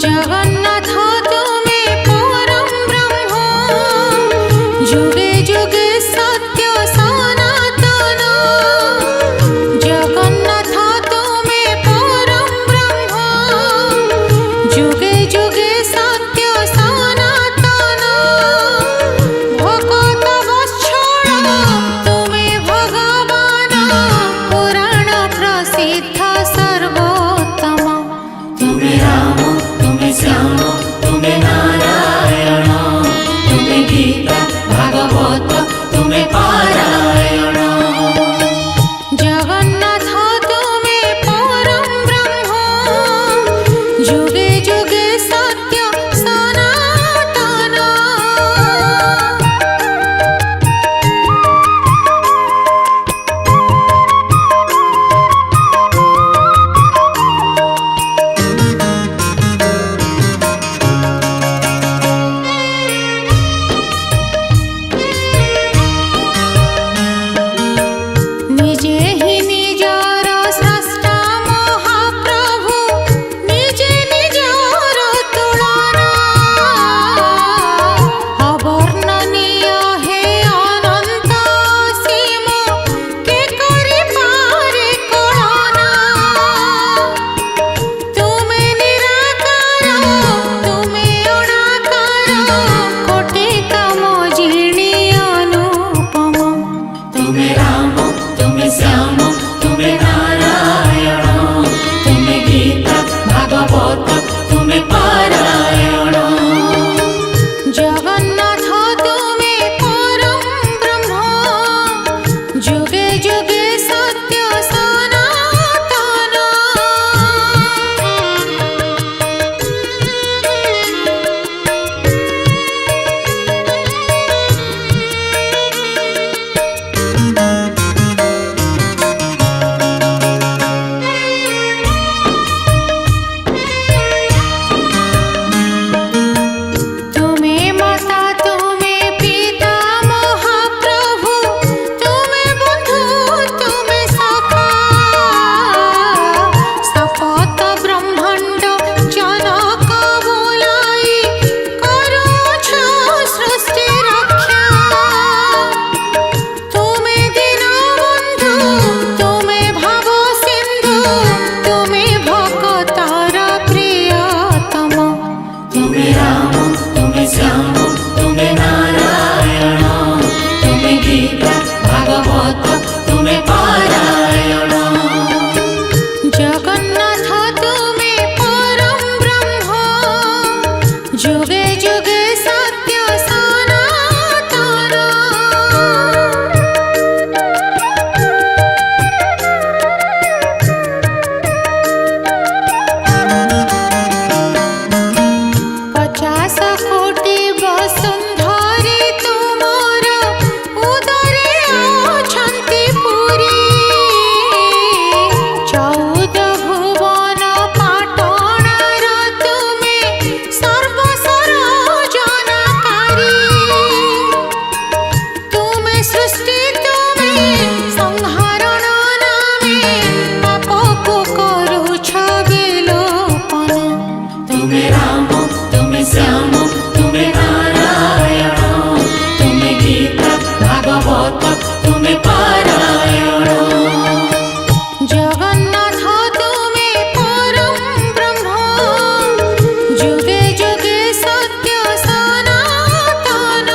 जगन्नाथ तुमे परम ब्रह्म जुगे जुगे सत्य सनातन जगन्नाथ तुमे परम ब्रह्म जुगे जुगे सत्य सनातन भगत वत्सल तुमे भगवान पुराण प्रसिद्ध सर्वोत्तम तुमे राम तुमे श्याम तुमे नारायण तुमे गीता भागवत तुमे पारायण जगन्नाथ तुमे परम ब्रह्म जुगे जुगे सत्य सनातन निजे ही निजर स्रष्टा महाप्रभु निजे निजर तुलना अवर्णनीय हे अनंत सीम के करि पारे कळना तुमे निराकार तुमे अनाकार कोटि कामोजिनी अनुपम तुमे राम तुमे श्याम तुमे नारायण तुमे गीता भागवत तुमे पारायण जगन्नाथ तुमे परम ब्रह्म जुगे जुगे सत्य सनातन तुमे माता तुमे पिता महाप्रभु तुमे बंधु तुमे सखा सपत ब्रह्मांड जनक बोलाई करुछ सृष्टि रक्षा तुमे दीनबंधु तुमे भव सिंधु तुमे भक्तर प्रियतम तुमे राम तुमे श्याम तुमे नारायण तुमे गीता भागवत तुमे पारायण जगन्नाथ तुमे परम ब्रह्म जुगे जुगे सत्य सनातन पचास कोटि वसुंधरी तुमर उदरे अछंति पुरी 14 भुवन पाटणार तुमे सर्वसर जनकारी तुमे सृष्टि तुमे संहारण नामे पापको करुछ विलोपन तुमे राम तुमे श्याम तुमे नारायण तुमे गीता भागवत तुमे पारायण जगन्नाथ तुमे परम ब्रह्म जुगे जुगे सत्य सनातन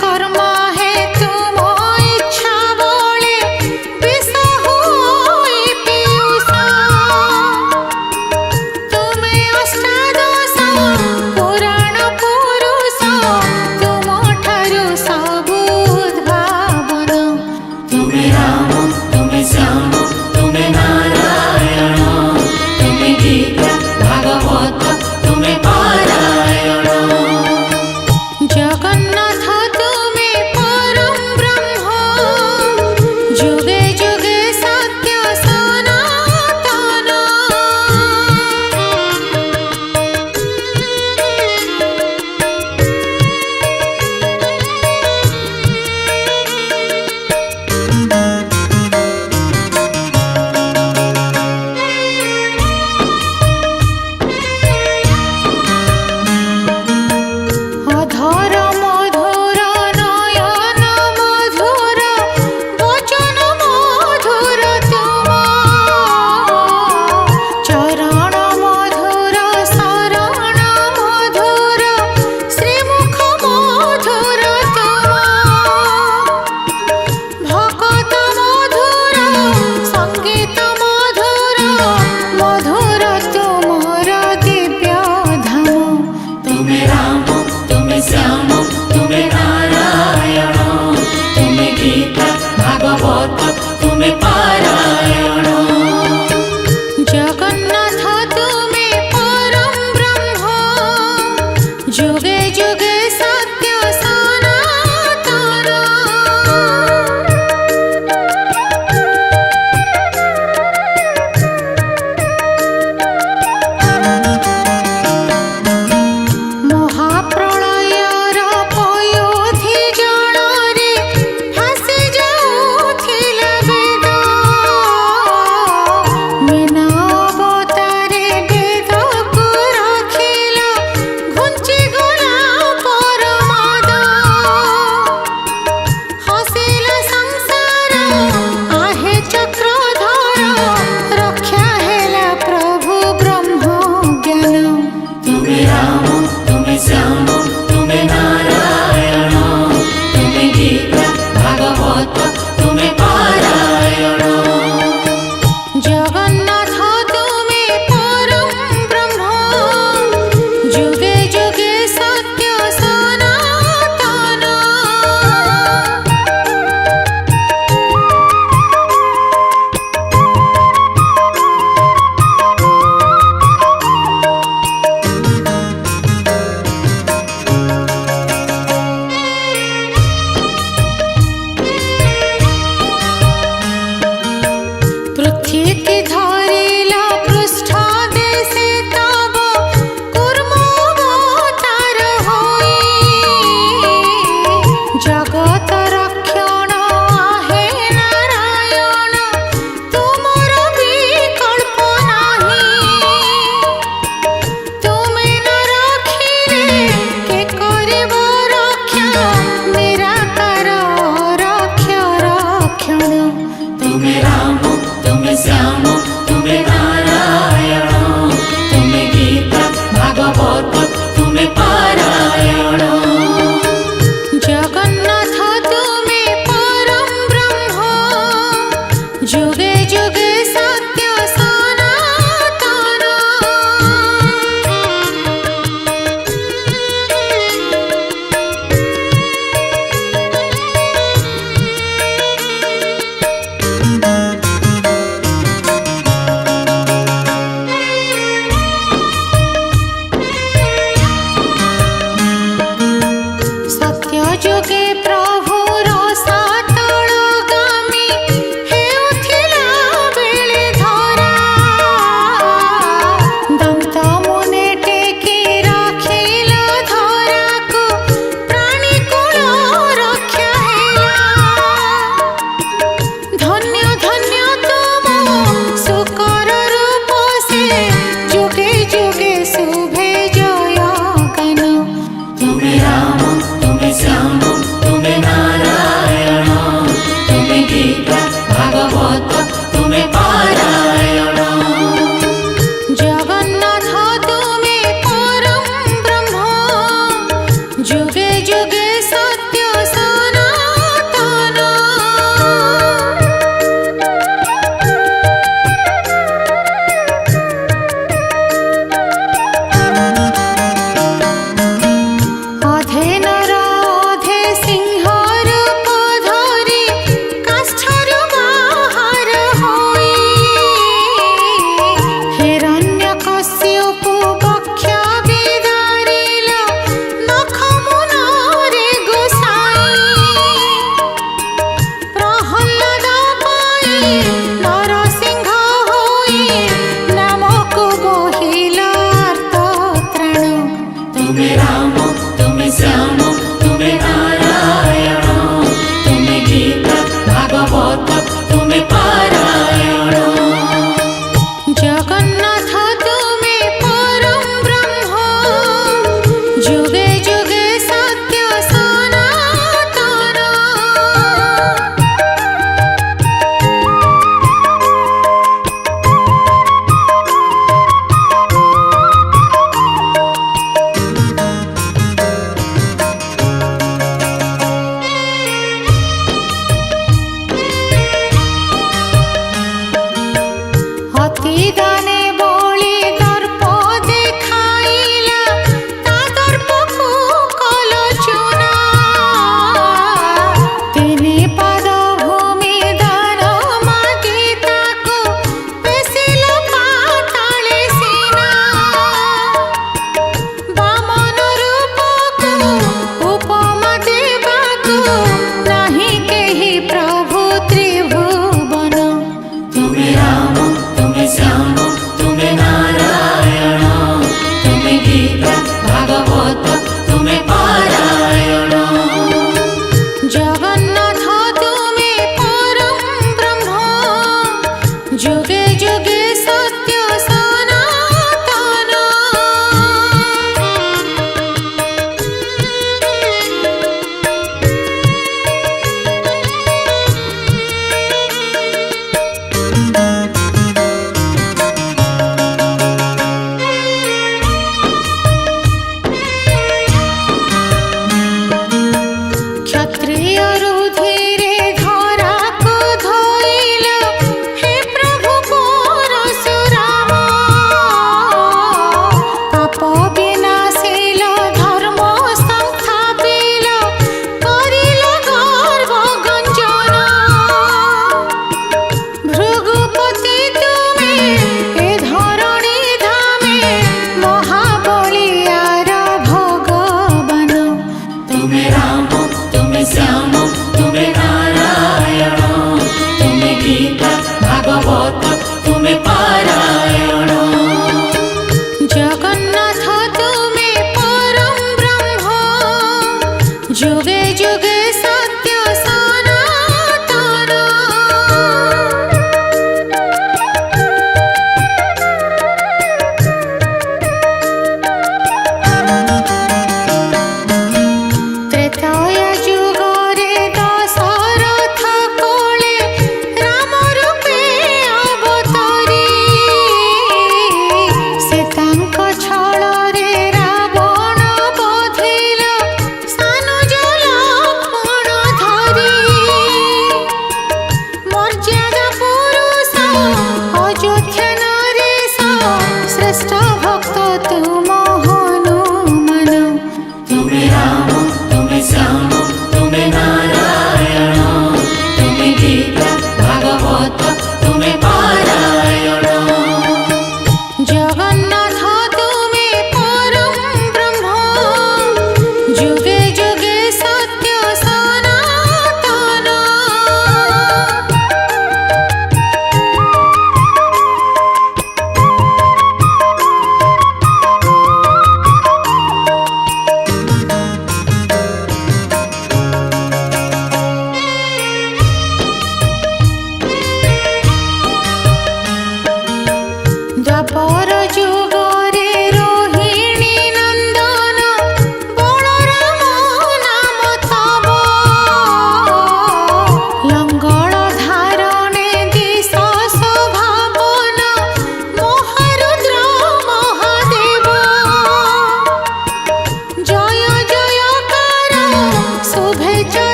कर्मा है तुम इच्छा बोले विष होई पीयूषा तुमे अष्टादश पुराण पुरुष तुम ठारु सबु उद्भावन तुम्हें राम तुम्हें श्याम तुम्हें नारायण तुम्हें गीता भागवत तुम्हें पारायण जगन्नाथ तुमे परम ब्रह्म जुगे जुगे सत्य सनातन अधर मधुर नयन मधुर वचन मधुर तुम चरण मधुर शरण मधुर श्रीमुख मधुर तुम भगत मधुर संगीत मधुर मधुर तुमर दिव्य धाम तुम्हें राम तुम्हें श्याम तुम्हें नारायण तुम्हें गीता भागवत तुम्हें पारायण जगन्नाथ तुमे परम ब्रह्म जुगे जुगे सत्य सनातन महाप्रलयर पयोधि जଳରେ भासी जाउथिला वेद मीना अवतारे वेदକୁ रखिला घुंची गला परमद हसिला संसार आहे चक्रधर रक्षा हेला प्रभु ब्रह्म ज्ञान तुम्हें राम तुम्हें श्याम तुम्हें नारायण तुम्हें गीता भागवत तुम्हें पारायण जगन्नाथ तुमे परम ब्रह्म जुगे जुगे सत्य सनातन पृथ्वी की धरिला पृष्ठ देशे तब कूर्मोऽवतार होई जगत रक्षण आहे नारायण तुमर विकल्प नाही तुमे न रखिले के करिब रक्षा निराकार रक्ष रक्षण तुम्हें राम तुम्हें श्याम तुम्हें नारायण तुम्हें गीता भागवत तुम्हें पारायण जगन्नाथ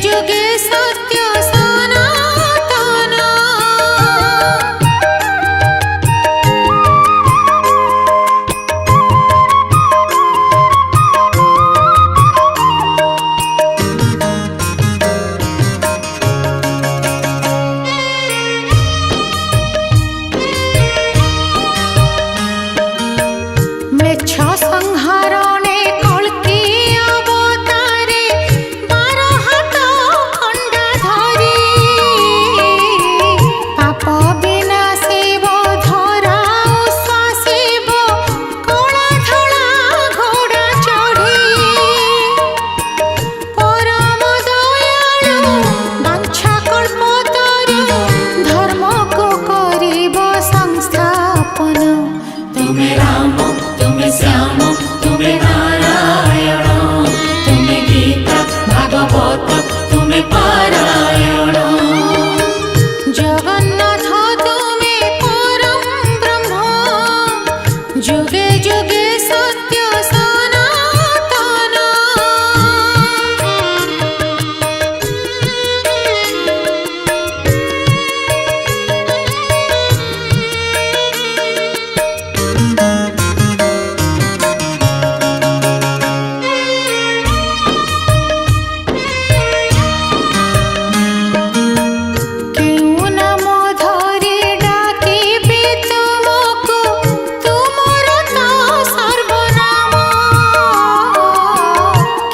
जुगे सत्य सनातन। म्लेच्छ संहारणे कल्कि अवतारे 12 हाथ खंडा धरी पाप विनाशिव धरा उश्वासिव कला धला घोड़ा चढ़ी परम दयालु वांछा कल्पतरु धर्म को करिब संस्थापन। तुम्हें राम तुम्हें श्याम तुम्हें नारायण तुम्हें गीता भागवत तुम्हें पारायण। जगन्नाथ तुमे परम ब्रह्म जुगे जुगे सत्य सनातन। केउ नाम धरि डाकिबि तुमको तुमर तो सर्वनाम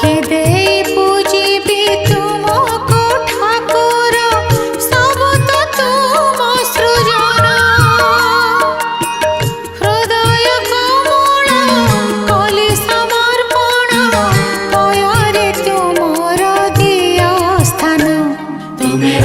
के देई पूजिबि तुमको ठाकुर सब तो तुम सृजन। हृदय कमल कलि समर्पण पୟରେ तुमर दिय स्थान। तुम्हें